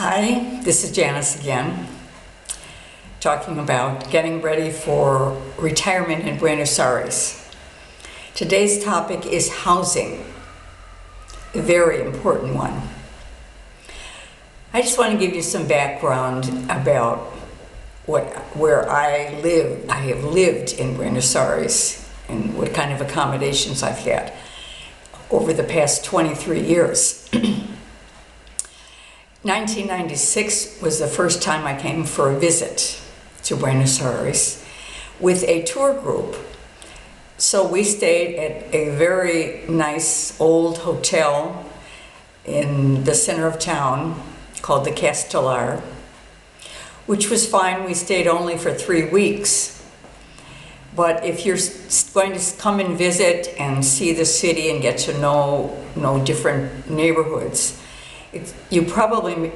Hi, this is Janice again, talking about getting ready for retirement in Buenos Aires. Today's topic is housing, a very important one. I just want to give you some background about where I live. I have lived in Buenos Aires and what kind of accommodations I've had over the past 23 years. 1996 was the first time I came for a visit to Buenos Aires with a tour group. So we stayed at a very nice old hotel in the center of town called the Castellar, which was fine. We stayed only for 3 weeks. But if you're going to come and visit and see the city and get to know different neighborhoods, you probably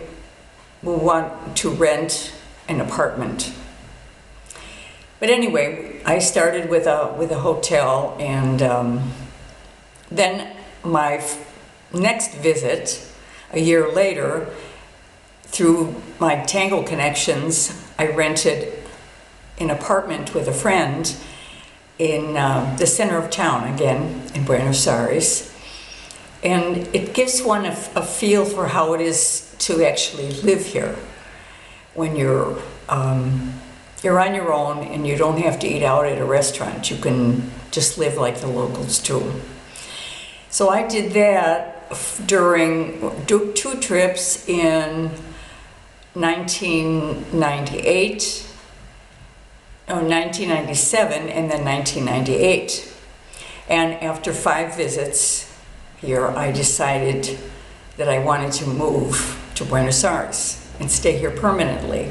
will want to rent an apartment. But anyway, I started with a hotel, and then my next visit, a year later, through my Tango connections, I rented an apartment with a friend in the center of town, again, in Buenos Aires. And it gives one a feel for how it is to actually live here when you're on your own and you don't have to eat out at a restaurant. You can just live like the locals do. So I did that during 2 trips in 1997 and then 1998. And after 5 visits here, I decided that I wanted to move to Buenos Aires and stay here permanently.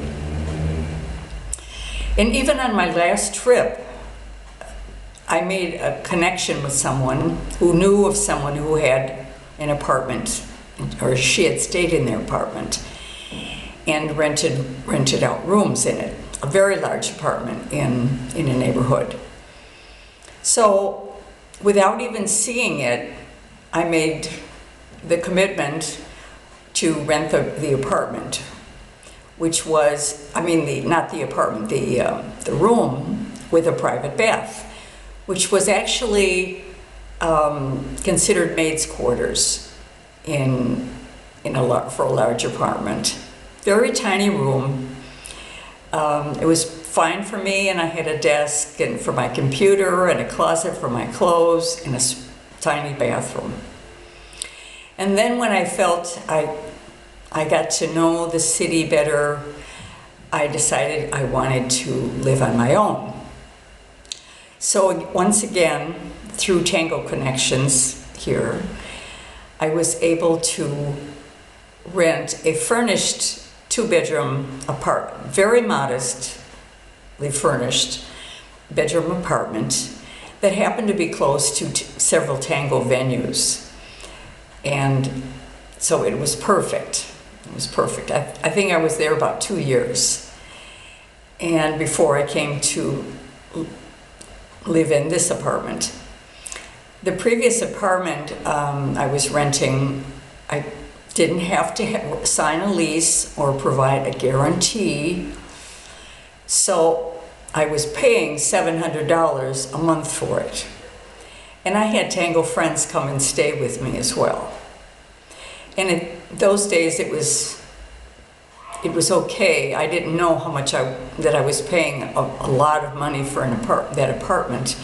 And even on my last trip, I made a connection with someone who knew of someone who had an apartment, or she had stayed in their apartment and rented out rooms in it, a very large apartment in a neighborhood. So without even seeing it, I made the commitment to rent the apartment, which was, not the apartment, the room with a private bath, which was actually considered maids' quarters for a large apartment. Very tiny room. It was fine for me, and I had a desk and for my computer and a closet for my clothes and a tiny bathroom. And then when I felt I got to know the city better, I decided I wanted to live on my own. So once again, through Tango connections here, I was able to rent a furnished 2-bedroom apartment, very modestly furnished bedroom apartment that happened to be close to several Tango venues. And so it was perfect. It was perfect. I think I was there about 2 years. And before I came to live in this apartment. The previous apartment I was renting, I didn't have to sign a lease or provide a guarantee. So I was paying $700 a month for it. And I had Tango friends come and stay with me as well. And in those days it was okay. I didn't know how much that I was paying a lot of money for that apartment,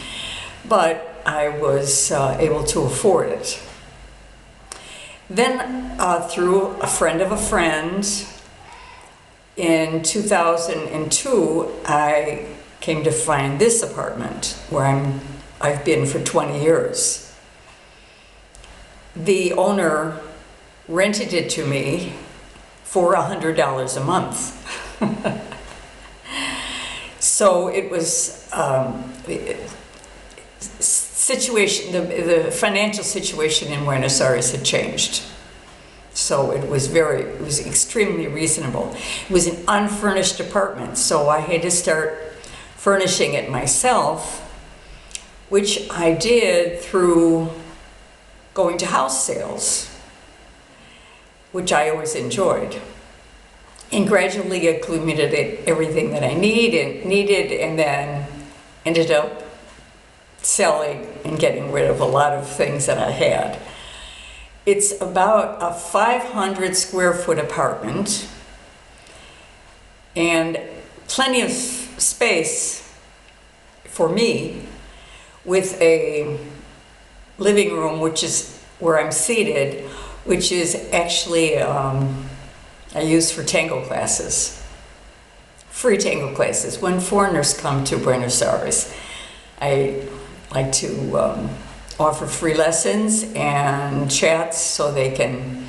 but I was able to afford it. Then through a friend of a friend, in 2002, I came to find this apartment where I've been for 20 years. The owner rented it to me for $100 a month. So it was the financial situation in Buenos Aires had changed. So it was extremely reasonable. It was an unfurnished apartment, so I had to start furnishing it myself, which I did through going to house sales, which I always enjoyed. and gradually accumulated everything that I needed, and then ended up selling and getting rid of a lot of things that I had. It's about a 500 square foot apartment and plenty of space for me, with a living room, which is where I'm seated, which is actually I use for tango classes, free tango classes. When foreigners come to Buenos Aires, I like to offer free lessons and chats so they can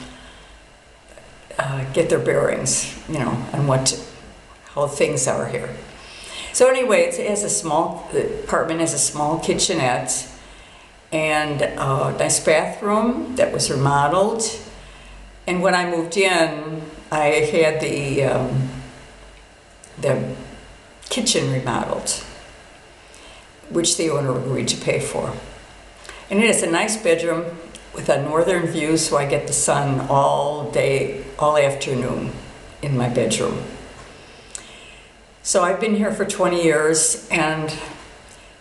get their bearings, you know, on how things are here. So anyway, the apartment has a small kitchenette and a nice bathroom that was remodeled. And when I moved in, I had the kitchen remodeled, which the owner agreed to pay for. And it has a nice bedroom with a northern view, so I get the sun all day, all afternoon in my bedroom. So I've been here for 20 years, and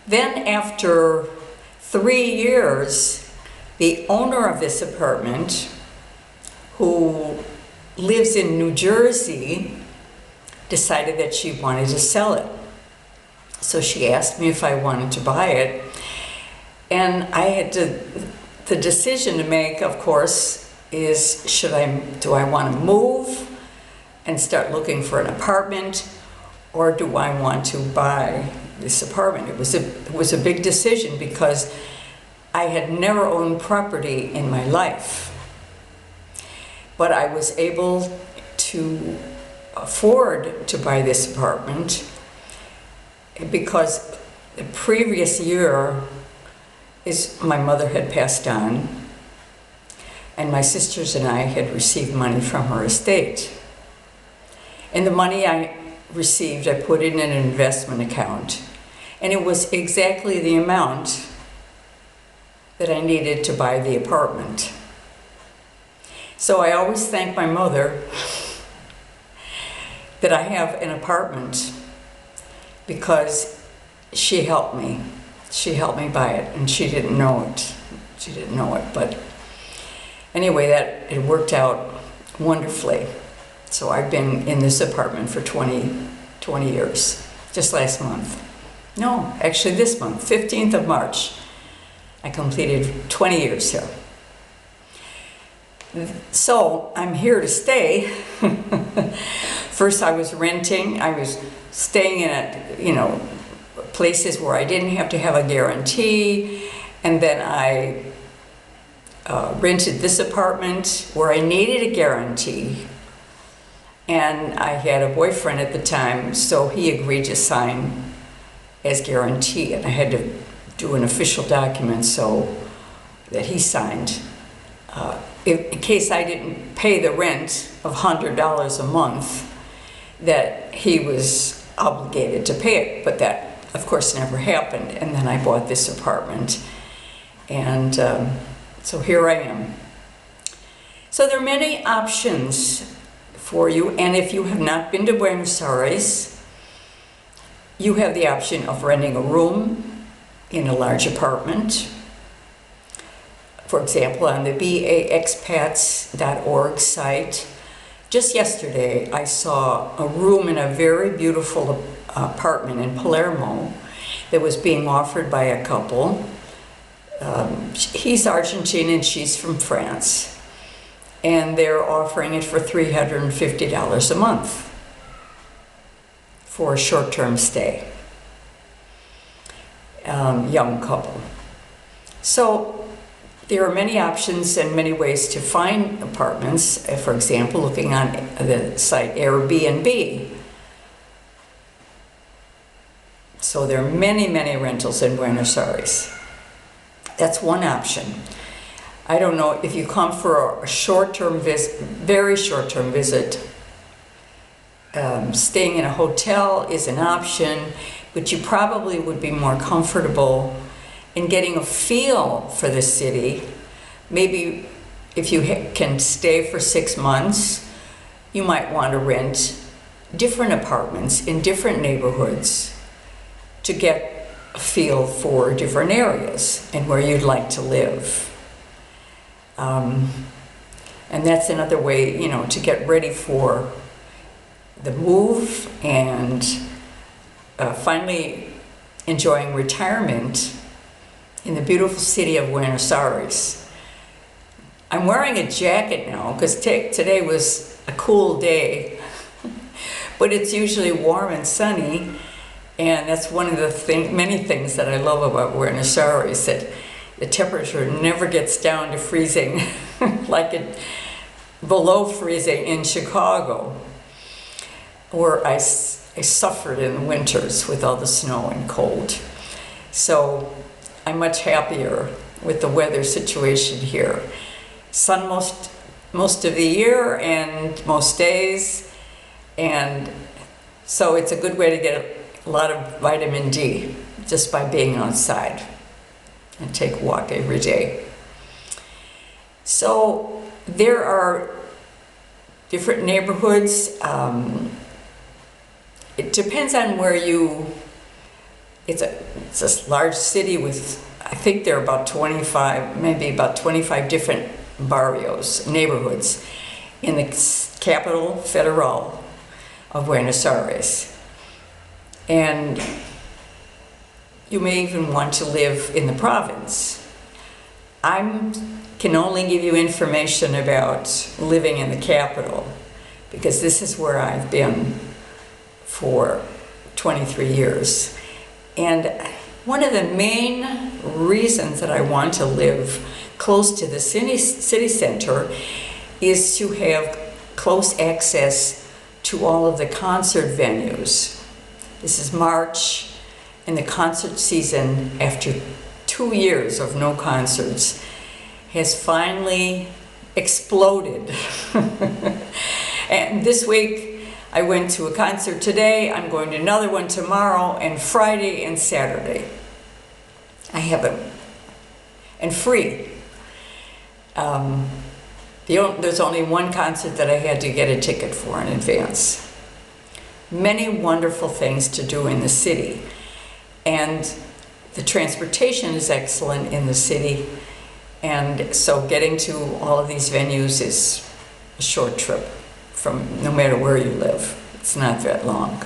then after 3 years, the owner of this apartment, who lives in New Jersey, decided that she wanted to sell it. So she asked me if I wanted to buy it. And I had the decision to make, of course, is do I want to move and start looking for an apartment, or do I want to buy this apartment? It was a big decision because I had never owned property in my life. But I was able to afford to buy this apartment because the previous year my mother had passed on, and my sisters and I had received money from her estate. And the money I received, I put in an investment account, and it was exactly the amount that I needed to buy the apartment. So I always thank my mother that I have an apartment, because she helped me. She helped me buy it, and she didn't know it. She didn't know it, but anyway, it worked out wonderfully. So I've been in this apartment for 20 years, just last month. No, actually this month, 15th of March, I completed 20 years here. So I'm here to stay. First I was renting. I was staying in places where I didn't have to have a guarantee, and then I rented this apartment where I needed a guarantee, and I had a boyfriend at the time, so he agreed to sign as guarantee, and I had to do an official document so that he signed. In case I didn't pay the rent of $100 a month, that he was obligated to pay it, but that of course never happened. And then I bought this apartment, and so here I am. So there are many options for you, and if you have not been to Buenos Aires, you have the option of renting a room in a large apartment. For example, on the baxpats.org site, just yesterday I saw a room in a very beautiful apartment in Palermo that was being offered by a couple. He's Argentine and she's from France, and they're offering it for $350 a month for a short-term stay. Young couple. So there are many options and many ways to find apartments. For example, looking on the site Airbnb. So there are many, many rentals in Buenos Aires. That's one option. I don't know if you come for a short-term visit, very short-term visit. Staying in a hotel is an option, but you probably would be more comfortable in getting a feel for the city. Maybe if you can stay for 6 months, you might want to rent different apartments in different neighborhoods to get a feel for different areas and where you'd like to live. And that's another way, to get ready for the move and finally enjoying retirement in the beautiful city of Buenos Aires. I'm wearing a jacket now because today was a cool day, but it's usually warm and sunny, and that's one of the many things that I love about Buenos Aires, that the temperature never gets down to freezing like below freezing in Chicago, where I suffered in the winters with all the snow and cold. So I'm much happier with the weather situation here. Sun most of the year and most days, and so it's a good way to get a lot of vitamin D just by being outside and take a walk every day. So there are different neighborhoods. It depends on where it's a large city with, I think there are about 25 different barrios, neighborhoods in the capital federal of Buenos Aires. And you may even want to live in the province. I can only give you information about living in the capital because this is where I've been for 23 years. And one of the main reasons that I want to live close to the city center is to have close access to all of the concert venues. This is March, and the concert season, after 2 years of no concerts, has finally exploded. And this week, I went to a concert today, I'm going to another one tomorrow, and Friday and Saturday. I have them. And free. There's only one concert that I had to get a ticket for in advance. Many wonderful things to do in the city. And the transportation is excellent in the city. And so getting to all of these venues is a short trip from no matter where you live. It's not that long.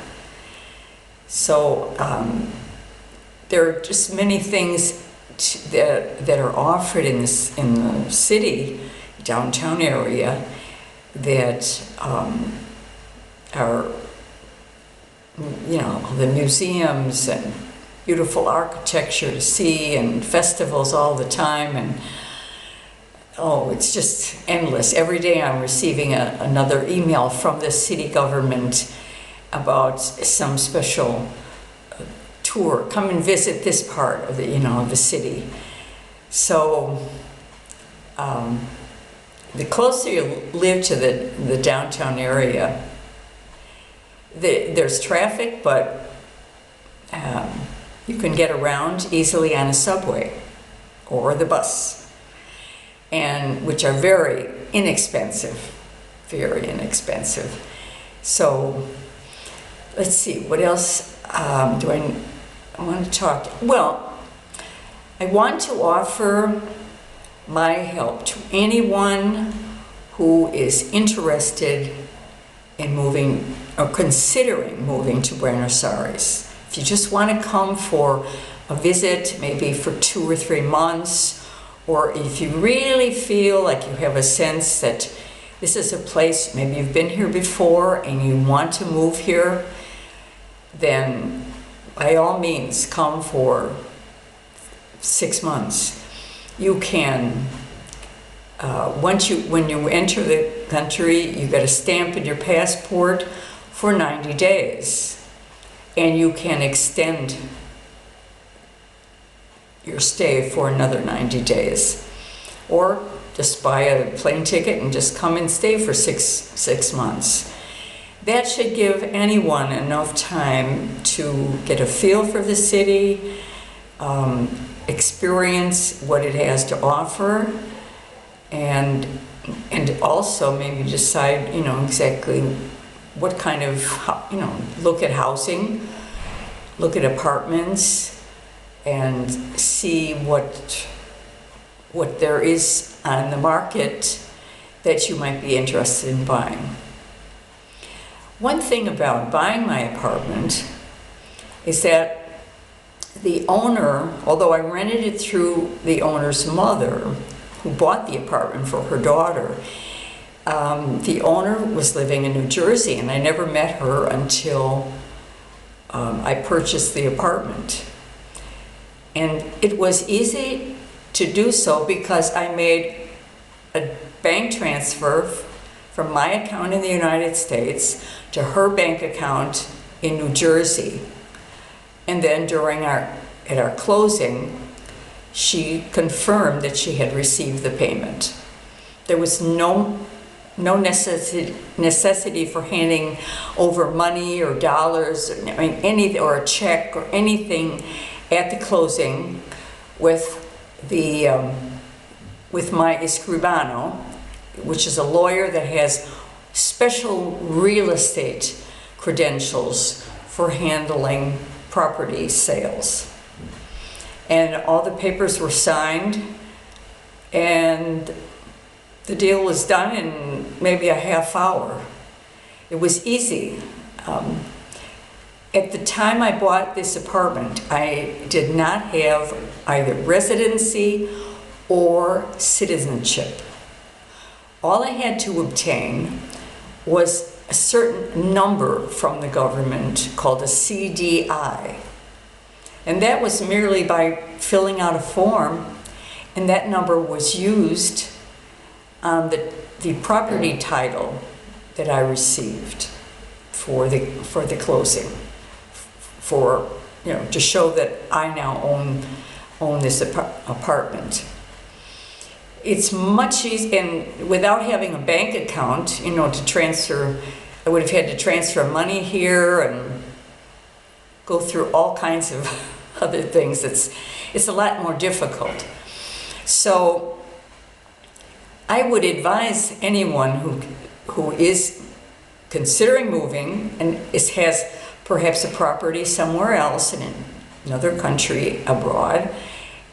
So there are just many things that are offered in the city, downtown area, that are, the museums and beautiful architecture to see and festivals all the time, and it's just endless. Every day I'm receiving another email from the city government about some special tour. Come and visit this part of the city. So the closer you live to the downtown area, there's traffic, but you can get around easily on a subway or the bus, and which are very inexpensive. So let's see, what else do I want to talk? Well, I want to offer my help to anyone who is interested in moving or considering moving to Buenos Aires. If you just want to come for a visit, maybe for 2 or 3 months, or if you really feel like you have a sense that this is a place, maybe you've been here before and you want to move here, then by all means come for 6 months. You can, when you enter the country, you get a stamp in your passport for 90 days. And you can extend your stay for another 90 days. Or just buy a plane ticket and just come and stay for six months. That should give anyone enough time to get a feel for the city, experience what it has to offer, and and also maybe decide, exactly what kind of, look at housing, look at apartments, and see what there is on the market that you might be interested in buying. One thing about buying my apartment is that the owner, although I rented it through the owner's mother, who bought the apartment for her daughter, the owner was living in New Jersey, and I never met her until I purchased the apartment. And it was easy to do so because I made a bank transfer from my account in the United States to her bank account in New Jersey. And then at our closing, she confirmed that she had received the payment. There was no necessity for handing over money or dollars, or a check or anything at the closing with my escribano, which is a lawyer that has special real estate credentials for handling property sales. And all the papers were signed, and the deal was done in maybe a half hour. It was easy. At the time I bought this apartment, I did not have either residency or citizenship. All I had to obtain was a certain number from the government called a CDI. And that was merely by filling out a form, and that number was used on the property title that I received for the closing, to show that I now own this apartment. It's much easier, and without having a bank account, to transfer, I would have had to transfer money here and go through all kinds of other things. It's a lot more difficult. So I would advise anyone who is considering moving and has perhaps a property somewhere else in another country abroad,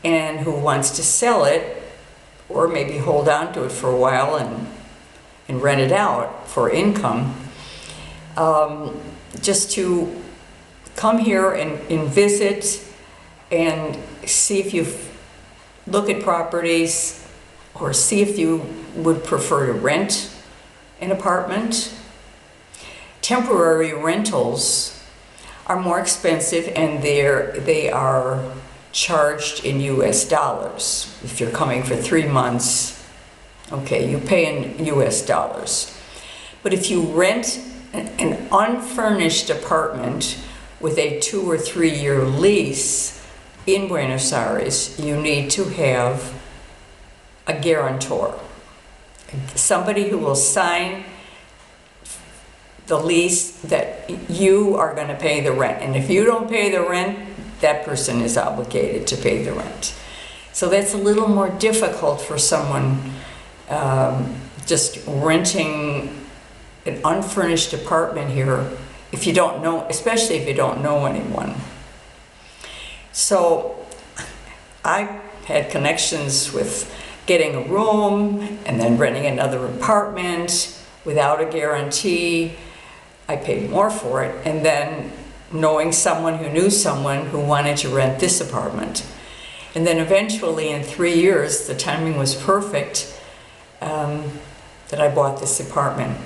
and who wants to sell it, or maybe hold on to it for a while and rent it out for income, just to come here and visit and see if you look at properties, or see if you would prefer to rent an apartment. Temporary rentals are more expensive, and they are charged in US dollars. If you're coming for 3 months, okay, you pay in US dollars. But if you rent an unfurnished apartment with a 2 or 3 year lease in Buenos Aires, you need to have a guarantor, somebody who will sign the lease that you are going to pay the rent. And if you don't pay the rent, that person is obligated to pay the rent. So that's a little more difficult for someone just renting an unfurnished apartment here, if you don't know, especially if you don't know anyone. So I had connections with getting a room and then renting another apartment without a guarantee. I paid more for it, and then knowing someone who knew someone who wanted to rent this apartment. And then eventually, in 3 years, the timing was perfect, that I bought this apartment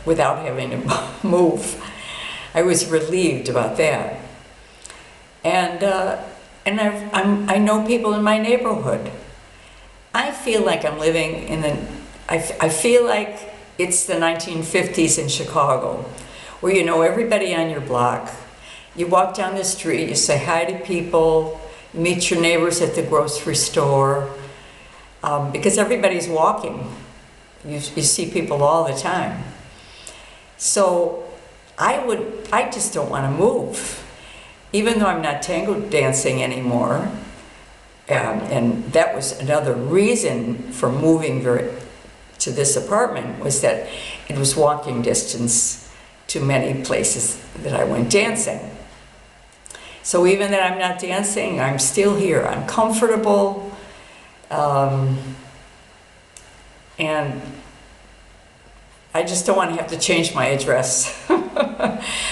without having to move. I was relieved about that. And I know people in my neighborhood. I feel like I'm living I feel like it's the 1950s in Chicago, where you know everybody on your block. You walk down the street, you say hi to people, you meet your neighbors at the grocery store, because everybody's walking. You see people all the time. So I just don't want to move. Even though I'm not tango dancing anymore, and that was another reason for moving to this apartment was that it was walking distance to many places that I went dancing. So even that I'm not dancing, I'm still here. I'm comfortable. And I just don't want to have to change my address,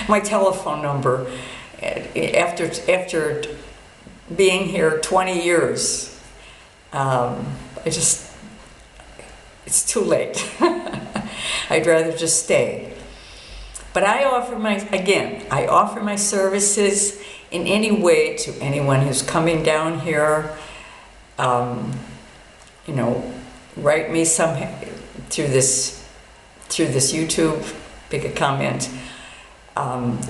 my telephone number. After being here 20 years, it's too late. I'd rather just stay. But I offer my services in any way to anyone who's coming down here. You know, write me some through this YouTube, make a comment. I'm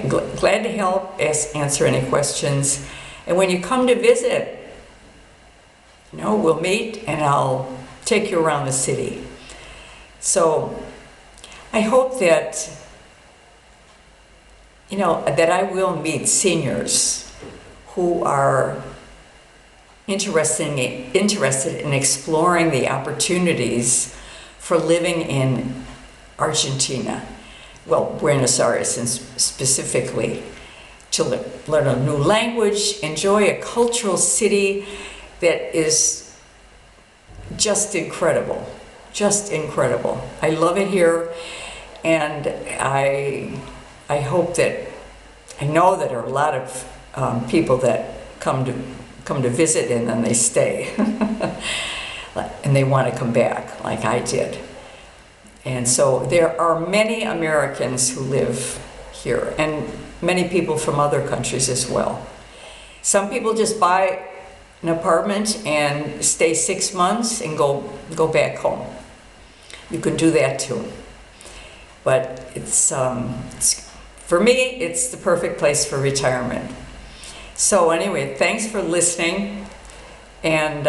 glad to help answer any questions. And when you come to visit, you know, we'll meet and I'll take you around the city. So I hope that, you know, that I will meet seniors who are interested in exploring the opportunities for living in Argentina, well, Buenos Aires and specifically, to learn a new language, enjoy a cultural city that is just incredible, just incredible. I love it here, and I hope that, I know that there are a lot of people that come to visit and then they stay and they want to come back like I did. And so there are many Americans who live here and many people from other countries as well. Some people just buy an apartment and stay 6 months and go back home. You can do that too. But it's for me, it's the perfect place for retirement. So anyway, thanks for listening, and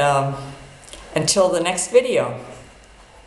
until the next video.